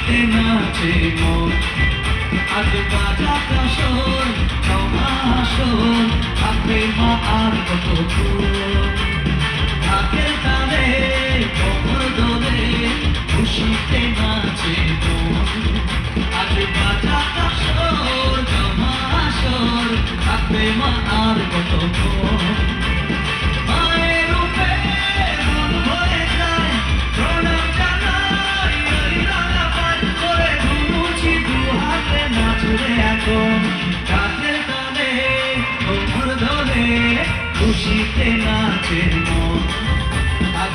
খুশিতে নাচে মন। আজ বাজাক আসর ক্ষমা আসর, থাকবে মা আর কতক্ষণ। ঢাকের তালে কোমর দোলে খুশিতে নাচে মন। আজ বাজাক আসর ক্ষমা আসর, থাকবে মা আর কতক্ষণ। মায়ের রূপে মন ভরে যায়, প্রণাম জানাই ওই রাঙা পান করে। ধুনুচি দু হাতে নাচরে এখন, ঢাকের তালে কোমর দোলে খুশিতে নাচে মন।